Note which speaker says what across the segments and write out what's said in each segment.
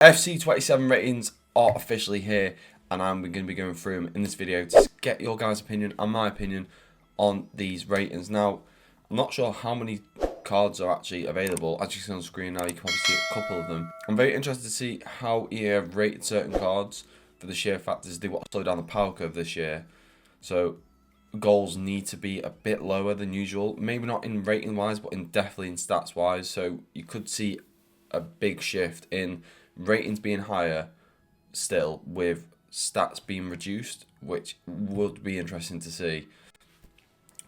Speaker 1: FC27 ratings are officially here, and I'm going to be going through them in this video to get your guys' opinion and my opinion on these ratings. Now, I'm not sure how many cards are actually available. As you can see on the screen now, you can probably see a couple of them. I'm very interested to see how EA have rated certain cards for the sheer fact is they want to slow down the power curve this year. So goals need to be a bit lower than usual. Maybe not in rating wise, but definitely in stats wise. So you could see a big shift in ratings being higher still with stats being reduced, which would be interesting to see.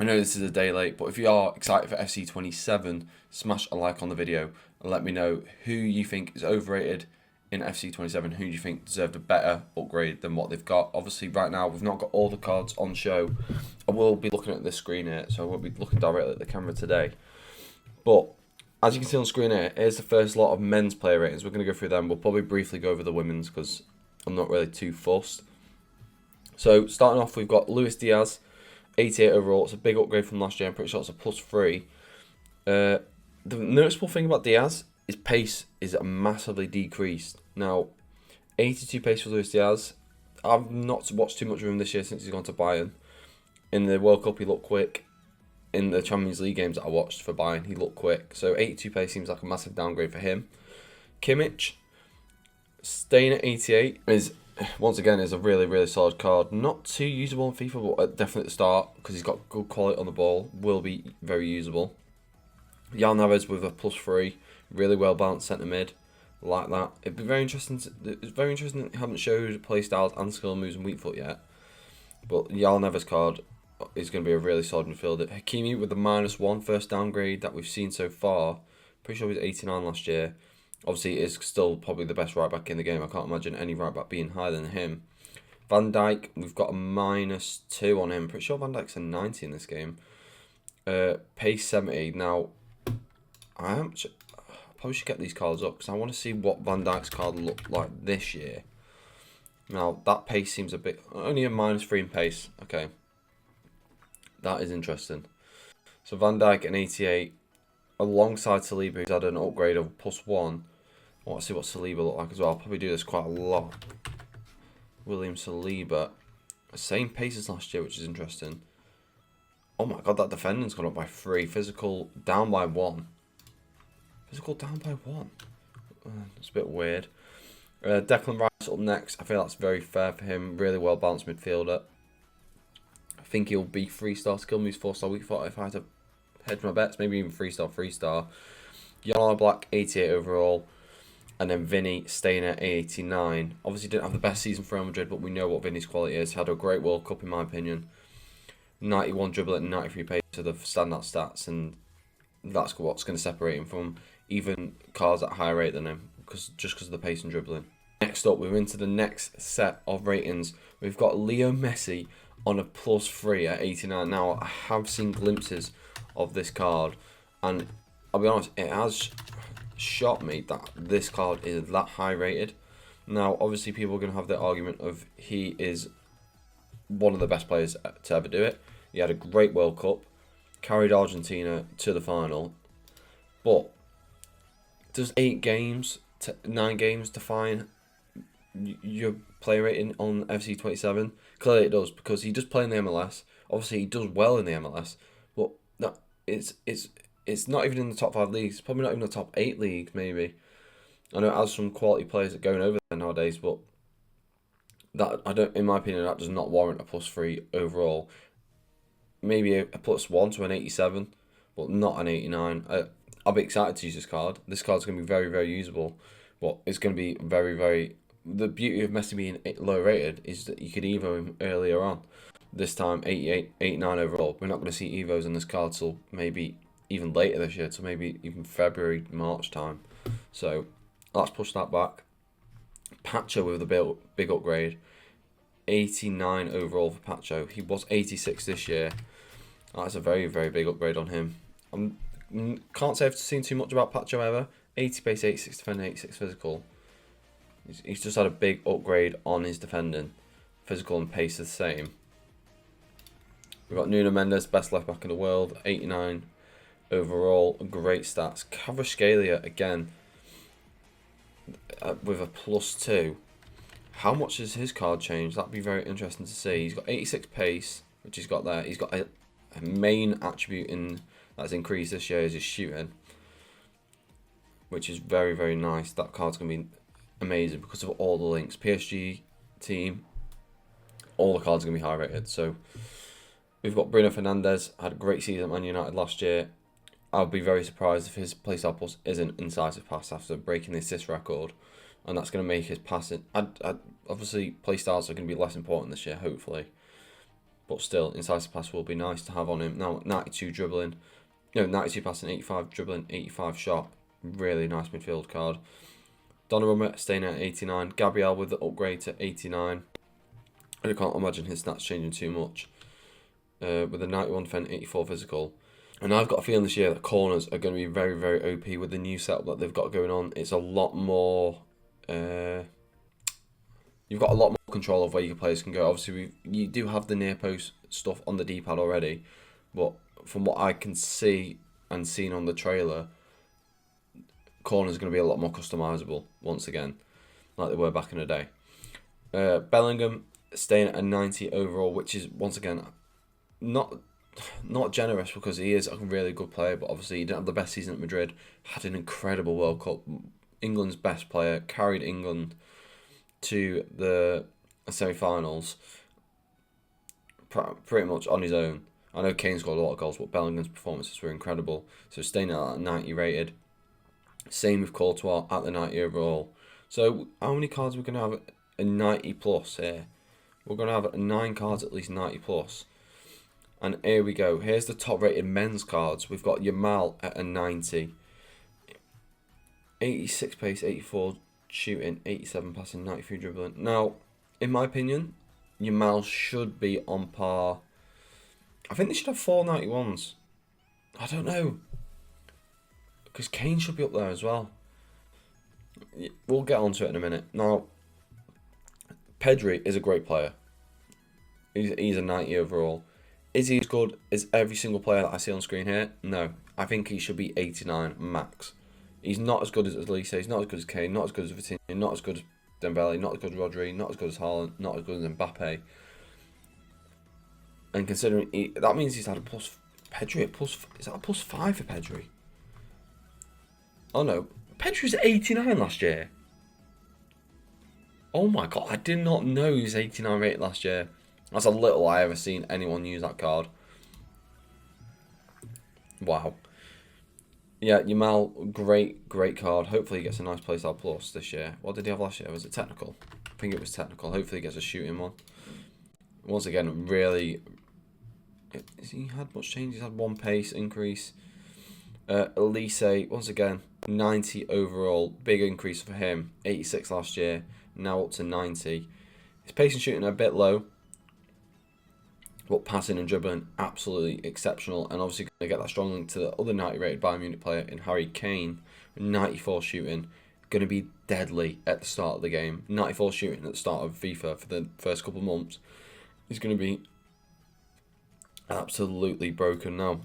Speaker 1: I know this is a day late, but if you are excited for FC27, smash a like on the video and let me know who you think is overrated in FC27, who do you think deserved a better upgrade than what they've got. Obviously right now we've not got all the cards on show. I will be looking at this screen here, so I won't be looking directly at the camera today. But as you can see on the screen here, here's the first lot of men's player ratings. We're going to go through them. We'll probably briefly go over the women's because I'm not really too fussed. So starting off, we've got Luis Diaz, 88 overall. It's a big upgrade from last year. I'm pretty sure it's a +3. The noticeable thing about Diaz is pace is massively decreased. Now, 82 pace for Luis Diaz. I've not watched too much of him this year since he's gone to Bayern. In the World Cup, he looked quick. In the Champions League games that I watched for Bayern, he looked quick. So 82 pace seems like a massive downgrade for him. Kimmich, staying at 88, is once again is a really solid card. Not too usable in FIFA, but definitely at the start because he's got good quality on the ball. Will be very usable. Jan Neves with a +3, really well balanced centre mid, like that. It'd be very interesting. It's very interesting that they haven't showed play styles and skill moves in weak foot yet. But Jan Neves card is going to be a really solid midfielder. Hakimi with the -1, first downgrade that we've seen so far. Pretty sure he was 89 last year. Obviously, he is still probably the best right back in the game. I can't imagine any right back being higher than him. Van Dijk, we've got a -2 on him. Pretty sure Van Dijk's a 90 in this game. Pace 70. Now, I probably should get these cards up because I want to see what Van Dijk's card looked like this year. Now, that pace seems a bit... Only a -3 in pace. Okay. That is interesting. So Van Dijk an 88 alongside Saliba, who's had an upgrade of +1. I want to see what Saliba looked like as well. I'll probably do this quite a lot. William Saliba. Same pace as last year, which is interesting. Oh my god, that defending's gone up by 3. Physical down by 1. Physical down by 1. It's a bit weird. Declan Rice up next. I feel that's very fair for him. Really well balanced midfielder. I think he'll be 3-star skill moves, 4-star weak foot if I had to hedge my bets. Maybe even 3-star. Yellow Black 88 overall. And then Vinny staying at 89. Obviously didn't have the best season for Real Madrid, but we know what Vinny's quality is. Had a great World Cup in my opinion. 91 dribble and 93 pace are the standout stats, and that's what's going to separate him from even cards at a higher rate than him, just because of the pace and dribbling. Next up, we're into the next set of ratings. We've got Leo Messi on a +3 at 89. Now, I have seen glimpses of this card, and I'll be honest, it has shocked me that this card is that high rated. Now, obviously, people are going to have the argument of he is one of the best players to ever do it. He had a great World Cup, carried Argentina to the final, but does 9 games define your play rating on FC27? Clearly it does, because he does play in the MLS. Obviously he does well in the MLS, but that it's not even in the top 5 leagues. It's probably not even the top 8 leagues maybe. I know it has some quality players that are going over there nowadays, but that in my opinion, that does not warrant a +3 overall. Maybe a +1 to an 87, but not an 89. I'll be excited to use this card. This card's going to be very usable, but it's going to be very... The beauty of Messi being low rated is that you could evo him earlier on. This time, 88, 89 overall. We're not going to see evos in this card till maybe even later this year, till maybe even February, March time. So let's push that back. Pacho with a big upgrade. 89 overall for Pacho. He was 86 this year. That's a very big upgrade on him. Can't say I've seen too much about Pacho ever. 80 pace, 86 defending, 86 physical. He's just had a big upgrade on his defending. Physical and pace are the same. We've got Nuno Mendes, best left back in the world, 89 overall, great stats. Kvaratskhelia again. with a +2. How much has his card changed? That'd be very interesting to see. He's got 86 pace, which he's got there. He's got a main attribute that's increased this year is his shooting, which is very, very nice. That card's going to be amazing because of all the links. PSG team, all the cards are going to be high rated. So we've got Bruno Fernandes, had a great season at Man United last year. I'll be very surprised if his playstyle plus isn't incisive pass after breaking the assist record, and that's going to make his passing. Obviously, playstyles are going to be less important this year, hopefully, but still, incisive pass will be nice to have on him. Now, 92 dribbling, 92 passing, 85 dribbling, 85 shot. Really nice midfield card. Donnarumma staying at 89. Gabriel with the upgrade to 89. I can't imagine his stats changing too much. With a 91 defense, 84 physical. And I've got a feeling this year that corners are going to be very, very OP with the new setup that they've got going on. It's a lot more... you've got a lot more control of where your players can go. Obviously, you do have the near post stuff on the D-pad already. But from what I can see and seen on the trailer, corners are going to be a lot more customisable once again, like they were back in the day. Bellingham staying at a 90 overall, which is, once again, not generous because he is a really good player, but obviously he didn't have the best season at Madrid. Had an incredible World Cup, England's best player, carried England to the semi-finals pretty much on his own. I know Kane scored a lot of goals, but Bellingham's performances were incredible. So staying at that 90 rated. Same with Courtois at the 90 overall. So how many cards are we going to have a 90 plus here? We're going to have 9 cards at least 90 plus. And here we go. Here's the top rated men's cards. We've got Yamal at a 90. 86 pace, 84 shooting, 87 passing, 93 dribbling. Now, in my opinion, Yamal should be on par. I think they should have 4 91s. I don't know. Because Kane should be up there as well. We'll get onto it in a minute. Now, Pedri is a great player. He's a 90 overall. Is he as good as every single player that I see on screen here? No. I think he should be 89 max. He's not as good as Elise, he's not as good as Kane, not as good as Vitinha, not as good as Dembele, not as good as Rodri, not as good as Haaland, not as good as Mbappe. And considering that means he's had a plus... Pedri, is that a +5 for Pedri? Oh no, Pedri was 89 last year. Oh my god, I did not know he was 89 rated last year. That's a little I ever seen anyone use that card. Wow. Yeah, Yamal, great card. Hopefully he gets a nice playstyle plus this year. What did he have last year? Was it technical? I think it was technical. Hopefully he gets a shooting one. Once again, really... Has he had much change? He's had 1 pace increase. Elise, once again, 90 overall. Big increase for him. 86 last year. Now up to 90. His pace and shooting are a bit low. But passing and dribbling, absolutely exceptional. And obviously going to get that strong link to the other 90 rated Bayern Munich player in Harry Kane. 94 shooting. Going to be deadly at the start of the game. 94 shooting at the start of FIFA for the first couple of months. He's going to be absolutely broken now.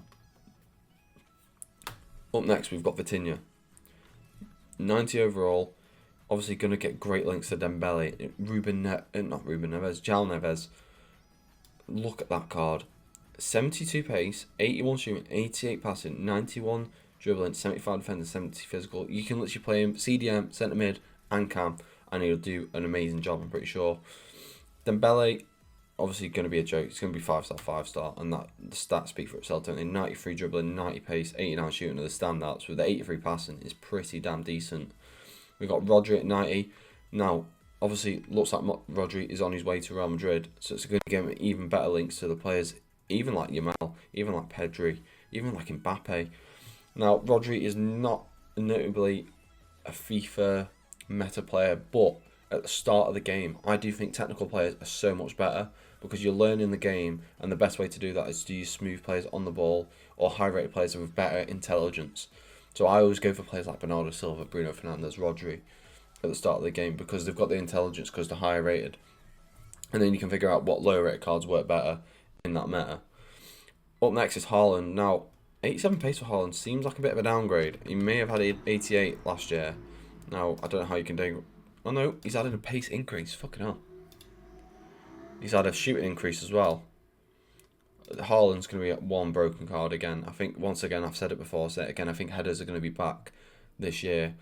Speaker 1: Up next, we've got Vitinha. 90 overall. Obviously going to get great links to Dembele. João Neves. Look at that card. 72 pace, 81 shooting, 88 passing, 91 dribbling, 75 defending, 70 physical. You can literally play him CDM, centre mid, and cam, and he'll do an amazing job, I'm pretty sure. Dembele, obviously going to be a joke. It's going to be 5-star, 5-star, and that the stats speak for itself, don't they? 93 dribbling, 90 pace, 89 shooting are the standouts, with the 83 passing is pretty damn decent. We've got Rodri at 90. Now, obviously, looks like Rodri is on his way to Real Madrid, so it's going to give him even better links to the players, even like Yamal, even like Pedri, even like Mbappe. Now, Rodri is not notably a FIFA meta player, but at the start of the game, I do think technical players are so much better because you're learning the game, and the best way to do that is to use smooth players on the ball or high-rated players with better intelligence. So I always go for players like Bernardo Silva, Bruno Fernandes, Rodri at the start of the game because they've got the intelligence because they're higher rated. And then you can figure out what lower rated cards work better in that meta. Up next is Haaland. Now, 87 pace for Haaland seems like a bit of a downgrade. He may have had 88 last year. Now, I don't know how you can do... Oh no, he's added a pace increase. Fucking hell. He's had a shooting increase as well. Haaland's going to be at 1 broken card again. I think, once again, I've said it before, I'll say it again, I think headers are going to be back this year.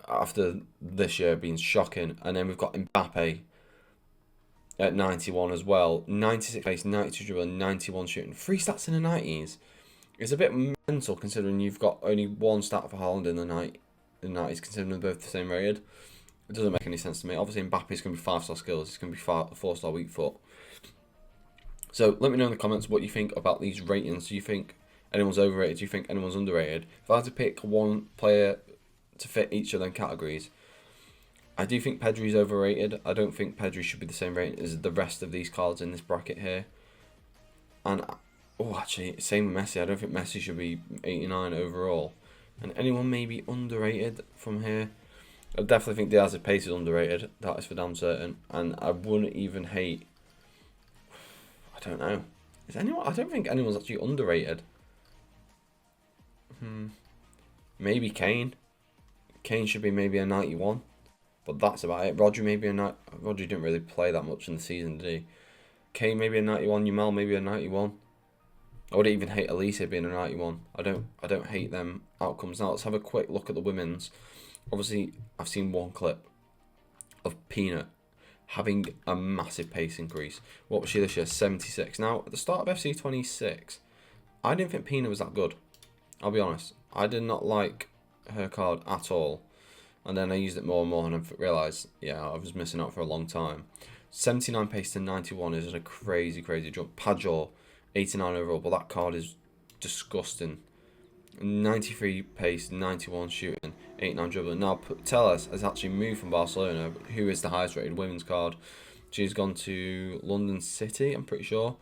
Speaker 1: After this year being shocking. And then we've got Mbappe at 91 as well. 96 pace, 92 dribble, 91 shooting. 3 stats in the 90s. It's a bit mental considering you've got only 1 stat for Haaland in the 90s, considering they're both the same rated. It doesn't make any sense to me. Obviously, Mbappe's going to be 5-star skills. He's going to be 4-star weak foot. So let me know in the comments what you think about these ratings. Do you think anyone's overrated? Do you think anyone's underrated? If I had to pick one player to fit each of them categories, I do think Pedri's overrated. I don't think Pedri should be the same rating as the rest of these cards in this bracket here. And, oh, actually, same with Messi. I don't think Messi should be 89 overall. And anyone maybe underrated from here? I definitely think Diaz's pace is underrated. That is for damn certain. And I wouldn't even hate... I don't know. Is anyone? I don't think anyone's actually underrated. Maybe Kane. Kane should be maybe a 91. But that's about it. Rodri maybe a Rodri didn't really play that much in the season, did he? Kane maybe a 91. Yamal maybe a 91. I wouldn't even hate Elise being a 91. I don't hate them outcomes. Now let's have a quick look at the women's. Obviously, I've seen one clip of Peanut having a massive pace increase. What was she this year? 76. Now, at the start of FC 26, I didn't think Peanut was that good. I'll be honest. I did not like her card at all. And then I used it more and more and I realised, yeah, I was missing out for a long time. 79 pace to 91 is a crazy, crazy jump. Pajor, 89 overall, but that card is disgusting. 93 pace, 91 shooting, 89 dribbling. Now, Telles has actually moved from Barcelona, who is the highest rated women's card. She's gone to London City, I'm pretty sure.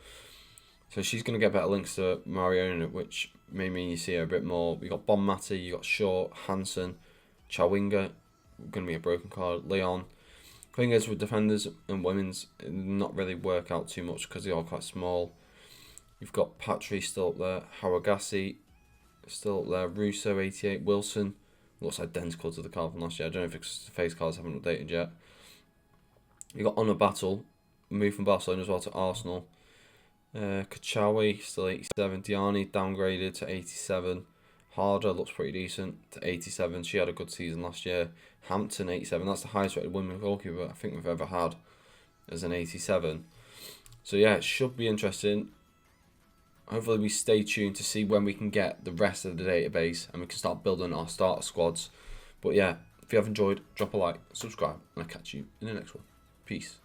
Speaker 1: So she's going to get better links to Mariona, which may mean you see her a bit more. We've got Bonmati, you got Short, Hansen, Chawinga, going to be a broken card, Leon. Thing is with defenders and women's, it not really work out too much because they're all quite small. You've got Patry still up there, Hawagassi still up there, Russo 88, Wilson looks identical to the card from last year. I don't know if it's the face cards haven't updated yet. You got Honor Battle, moved from Barcelona as well to Arsenal. Kachawi still 87, Diani downgraded to 87. Harder looks pretty decent to 87. She had a good season last year. Hampton 87. That's the highest rated women's goalkeeper I think we've ever had as an 87. So yeah, it should be interesting. Hopefully we stay tuned to see when we can get the rest of the database and we can start building our starter squads. But yeah, if you have enjoyed, drop a like, subscribe, and I'll catch you in the next one. Peace.